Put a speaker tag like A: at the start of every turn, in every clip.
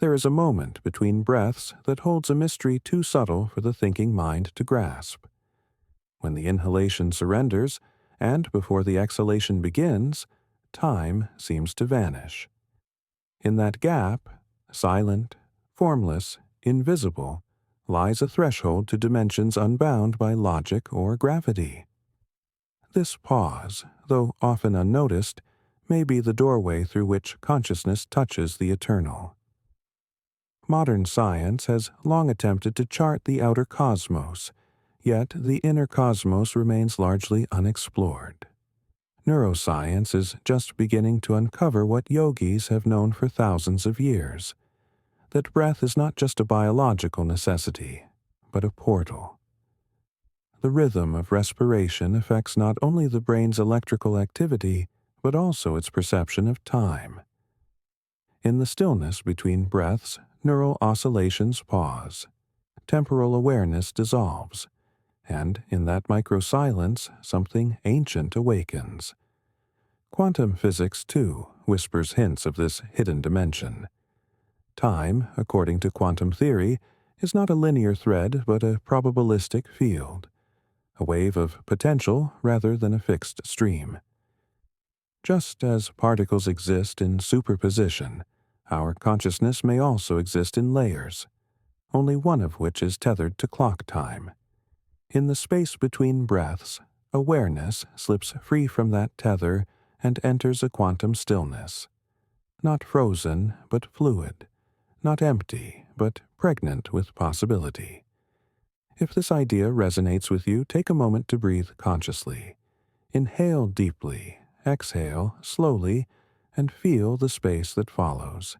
A: There is a moment between breaths that holds a mystery too subtle for the thinking mind to grasp. When the inhalation surrenders, and before the exhalation begins, time seems to vanish. In that gap, silent, formless, invisible, lies a threshold to dimensions unbound by logic or gravity. This pause, though often unnoticed, may be the doorway through which consciousness touches the eternal. Modern science has long attempted to chart the outer cosmos, yet the inner cosmos remains largely unexplored. Neuroscience is just beginning to uncover what yogis have known for thousands of years, that breath is not just a biological necessity, but a portal. The rhythm of respiration affects not only the brain's electrical activity, but also its perception of time. In the stillness between breaths, neural oscillations pause, temporal awareness dissolves, and in that micro-silence, something ancient awakens. Quantum physics, too, whispers hints of this hidden dimension. Time, according to quantum theory, is not a linear thread but a probabilistic field, a wave of potential rather than a fixed stream. Just as particles exist in superposition, our consciousness may also exist in layers, only one of which is tethered to clock time. In the space between breaths, awareness slips free from that tether and enters a quantum stillness. Not frozen, but fluid. Not empty, but pregnant with possibility. If this idea resonates with you, take a moment to breathe consciously. Inhale deeply, exhale slowly, and feel the space that follows.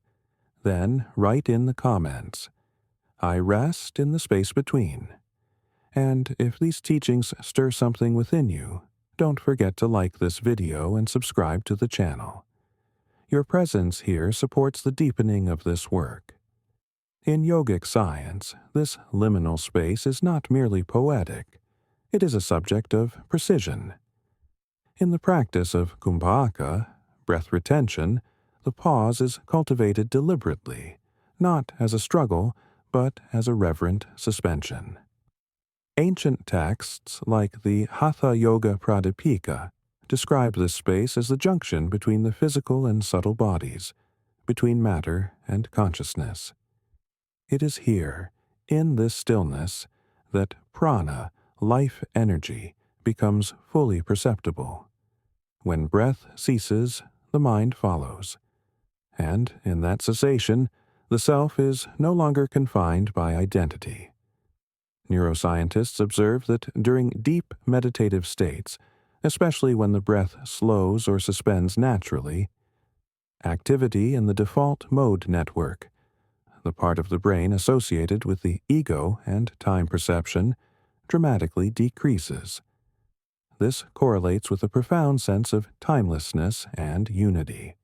A: Then write in the comments, "I rest in the space between." And if these teachings stir something within you, don't forget to like this video and subscribe to the channel. Your presence here supports the deepening of this work. In yogic science, this liminal space is not merely poetic. It is a subject of precision. In the practice of kumbhaka, breath retention, the pause is cultivated deliberately, not as a struggle, but as a reverent suspension. Ancient texts like the Hatha Yoga Pradipika describe this space as the junction between the physical and subtle bodies, between matter and consciousness. It is here, in this stillness, that prana, life energy, becomes fully perceptible. When breath ceases, the mind follows. And in that cessation, the self is no longer confined by identity. Neuroscientists observe that during deep meditative states, especially when the breath slows or suspends naturally, activity in the default mode network, the part of the brain associated with the ego and time perception, dramatically decreases. This correlates with a profound sense of timelessness and unity.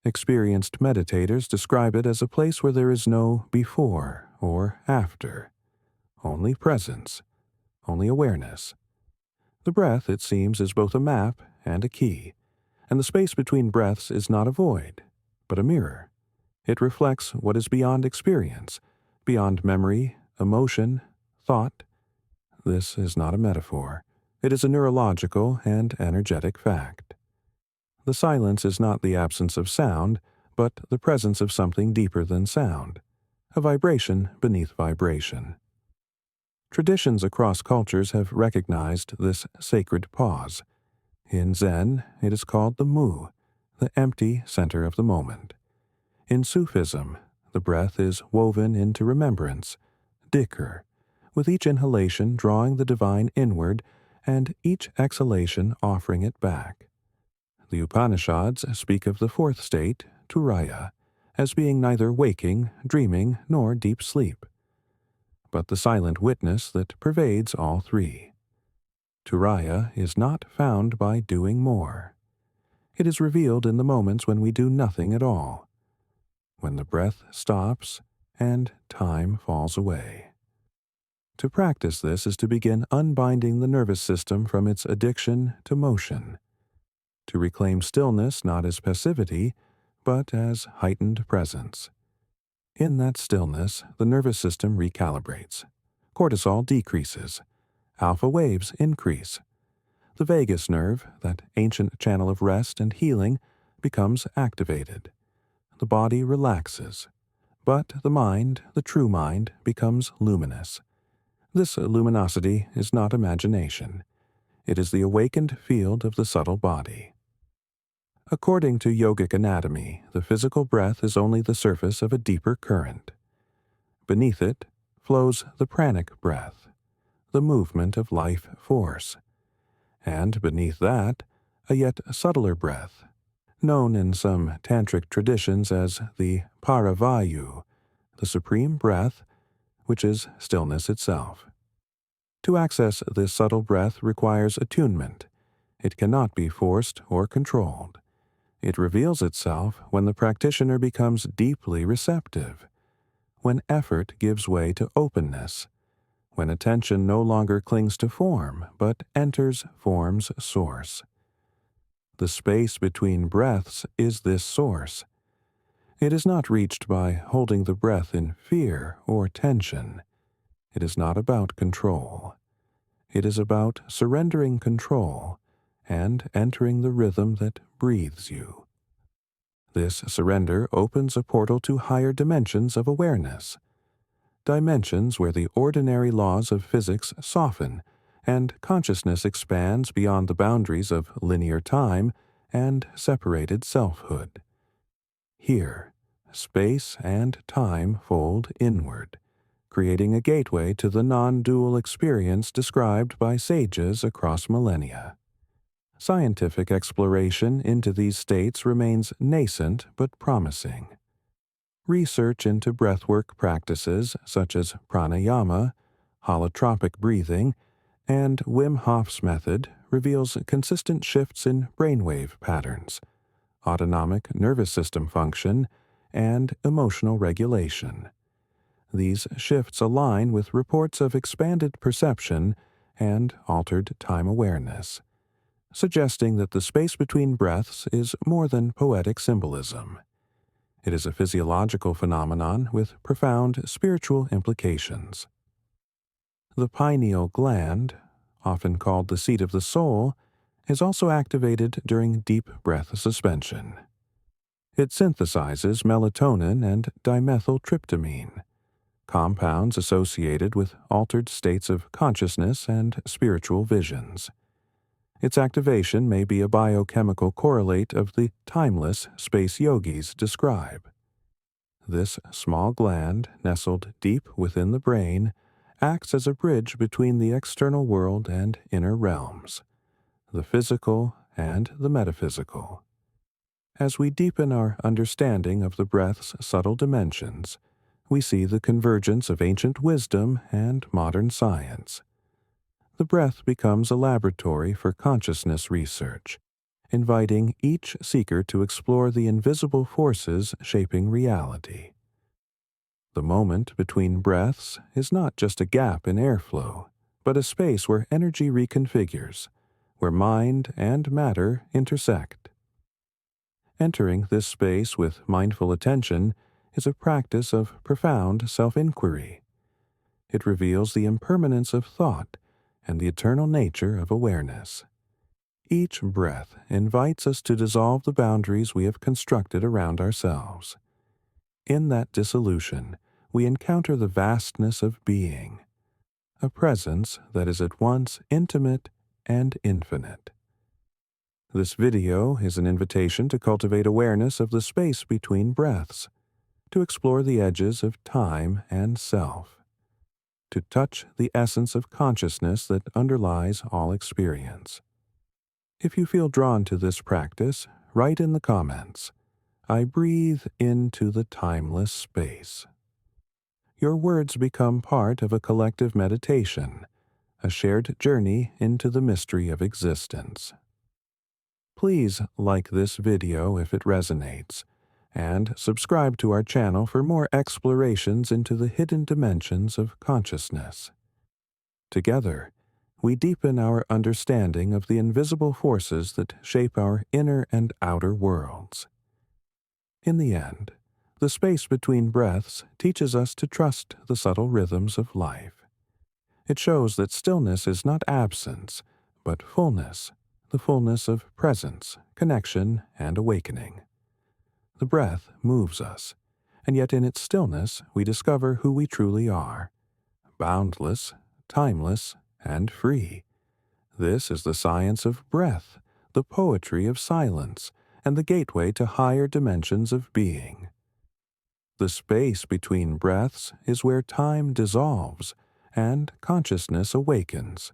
A: Experienced meditators describe it as a place where there is no before or after, only presence, only awareness. The breath, it seems, is both a map and a key, and the space between breaths is not a void, but a mirror. It reflects what is beyond experience, beyond memory, emotion, thought. This is not a metaphor. It is a neurological and energetic fact. The silence is not the absence of sound, but the presence of something deeper than sound, a vibration beneath vibration. Traditions across cultures have recognized this sacred pause. In Zen, it is called the Mu, the empty center of the moment. In Sufism, the breath is woven into remembrance, dhikr, with each inhalation drawing the divine inward and each exhalation offering it back. The Upanishads speak of the fourth state, Turiya, as being neither waking, dreaming, nor deep sleep, but the silent witness that pervades all three. Turiya is not found by doing more. It is revealed in the moments when we do nothing at all, when the breath stops and time falls away. To practice this is to begin unbinding the nervous system from its addiction to motion, to reclaim stillness not as passivity, but as heightened presence. In that stillness, the nervous system recalibrates. Cortisol decreases. Alpha waves increase. The vagus nerve, that ancient channel of rest and healing, becomes activated. The body relaxes. But the mind, the true mind, becomes luminous. This luminosity is not imagination. It is the awakened field of the subtle body. According to yogic anatomy, the physical breath is only the surface of a deeper current. Beneath it flows the pranic breath, the movement of life force. And beneath that, a yet subtler breath, known in some tantric traditions as the paravayu, the supreme breath, which is stillness itself. To access this subtle breath requires attunement. It cannot be forced or controlled. It reveals itself when the practitioner becomes deeply receptive, when effort gives way to openness, when attention no longer clings to form but enters form's source. The space between breaths is this source. It is not reached by holding the breath in fear or tension. It is not about control. It is about surrendering control and entering the rhythm that breathes you. This surrender opens a portal to higher dimensions of awareness, dimensions where the ordinary laws of physics soften and consciousness expands beyond the boundaries of linear time and separated selfhood. Here, space and time fold inward, creating a gateway to the non-dual experience described by sages across millennia. Scientific exploration into these states remains nascent but promising. Research into breathwork practices such as pranayama, holotropic breathing, and Wim Hof's method reveals consistent shifts in brainwave patterns, autonomic nervous system function, and emotional regulation. These shifts align with reports of expanded perception and altered time awareness, suggesting that the space between breaths is more than poetic symbolism. It is a physiological phenomenon with profound spiritual implications. The pineal gland, often called the seat of the soul, is also activated during deep breath suspension. It synthesizes melatonin and dimethyltryptamine, compounds associated with altered states of consciousness and spiritual visions. Its activation may be a biochemical correlate of the timeless space yogis describe. This small gland, nestled deep within the brain, acts as a bridge between the external world and inner realms, the physical and the metaphysical. As we deepen our understanding of the breath's subtle dimensions, we see the convergence of ancient wisdom and modern science. The breath becomes a laboratory for consciousness research, inviting each seeker to explore the invisible forces shaping reality. The moment between breaths is not just a gap in airflow, but a space where energy reconfigures, where mind and matter intersect. Entering this space with mindful attention is a practice of profound self-inquiry. It reveals the impermanence of thought and the eternal nature of awareness. Each breath invites us to dissolve the boundaries we have constructed around ourselves. In that dissolution, we encounter the vastness of being, a presence that is at once intimate and infinite. This video is an invitation to cultivate awareness of the space between breaths, to explore the edges of time and self, to touch the essence of consciousness that underlies all experience. If you feel drawn to this practice, write in the comments, "I breathe into the timeless space." Your words become part of a collective meditation, a shared journey into the mystery of existence. Please like this video if it resonates, and subscribe to our channel for more explorations into the hidden dimensions of consciousness. Together, we deepen our understanding of the invisible forces that shape our inner and outer worlds. In the end, The space between breaths teaches us to trust the subtle rhythms of life. It shows that stillness is not absence, but fullness, the fullness of presence, connection, and awakening. The breath moves us, and yet in its stillness we discover who we truly are, boundless, timeless, and free. This is the science of breath, the poetry of silence, and the gateway to higher dimensions of being. The space between breaths is where time dissolves and consciousness awakens,